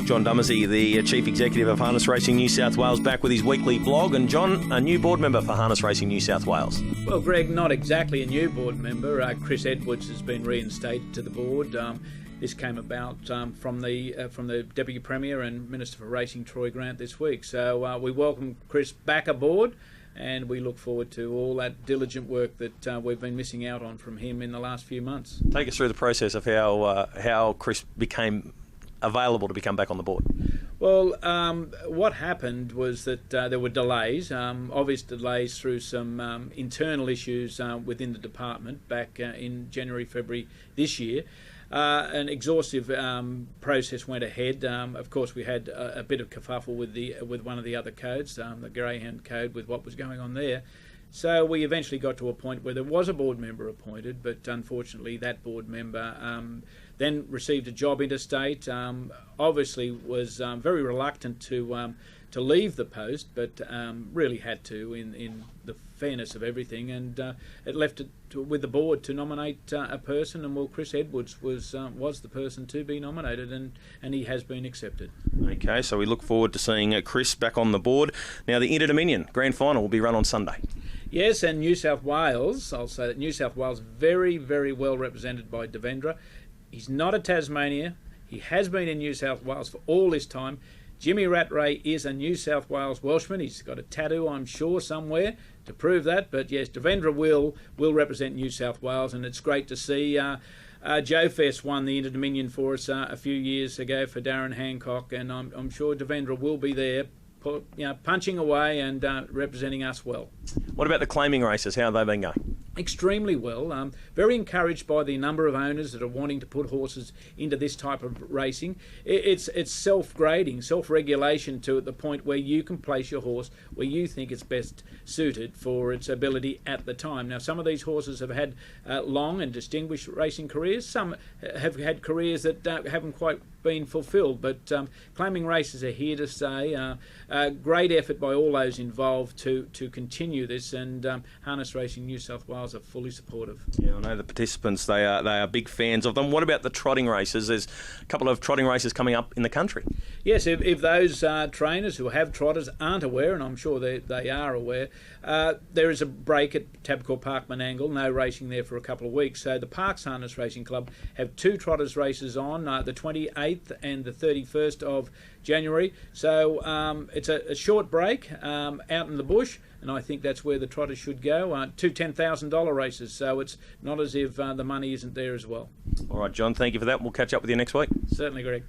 John Dummersey, the Chief Executive of Harness Racing New South Wales, back with his weekly blog. And John, a new board member for Harness Racing New South Wales. Well, Greg, not exactly a new board member. Chris Edwards has been reinstated to the board. This came about from the Deputy Premier and Minister for Racing, Troy Grant, this week. So we welcome Chris back aboard, and we look forward to all that diligent work that we've been missing out on from him in the last few months. Take us through the process of how Chris became available to become back on the board. Well, what happened was that there were delays, obvious delays through some internal issues within the department back in January, February this year. An exhaustive process went ahead. Of course, we had a bit of kerfuffle with one of the other codes, the Greyhound code, with what was going on there. So we eventually got to a point where there was a board member appointed, but unfortunately that board member then received a job interstate. Obviously was very reluctant to leave the post, but really had to in the fairness of everything, and it left it with the board to nominate a person, and well, Chris Edwards was the person to be nominated, and he has been accepted. Okay, so we look forward to seeing Chris back on the board. Now, the Inter-Dominion Grand Final will be run on Sunday. Yes, and New South Wales, I'll say that New South Wales very, very well represented by Devendra. He's not a Tasmania. He has been in New South Wales for all this time. Jimmy Rattray is a New South Wales Welshman. He's got a tattoo, I'm sure, somewhere to prove that. But yes, Devendra will represent New South Wales, and it's great to see. Joe Fest won the Inter-Dominion for us a few years ago for Darren Hancock, and I'm sure Devendra will be there, punching away and representing us well. What about the claiming races? How have they been going? Extremely well. Very encouraged by the number of owners that are wanting to put horses into this type of racing. It's self-grading, self-regulation to the point where you can place your horse where you think it's best suited for its ability at the time. Now, some of these horses have had long and distinguished racing careers. Some have had careers that haven't quite been fulfilled, but claiming races are here to stay. Great effort by all those involved to continue this, and Harness Racing New South Wales are fully supportive. Yeah, I know the participants, they are big fans of them. What about the trotting races? There's a couple of trotting races coming up in the country. Yes, if those trainers who have trotters aren't aware, and I'm sure they are aware, there is a break at Tabcorp Park Menangle, no racing there for a couple of weeks. So the Parks Harness Racing Club have two trotters races on, the 28th and the 31st of January. So it's a short break out in the bush, and I think that's where the trotters should go. Two $10,000 races, so it's not as if the money isn't there as well. All right, John, thank you for that. We'll catch up with you next week. Certainly, Greg.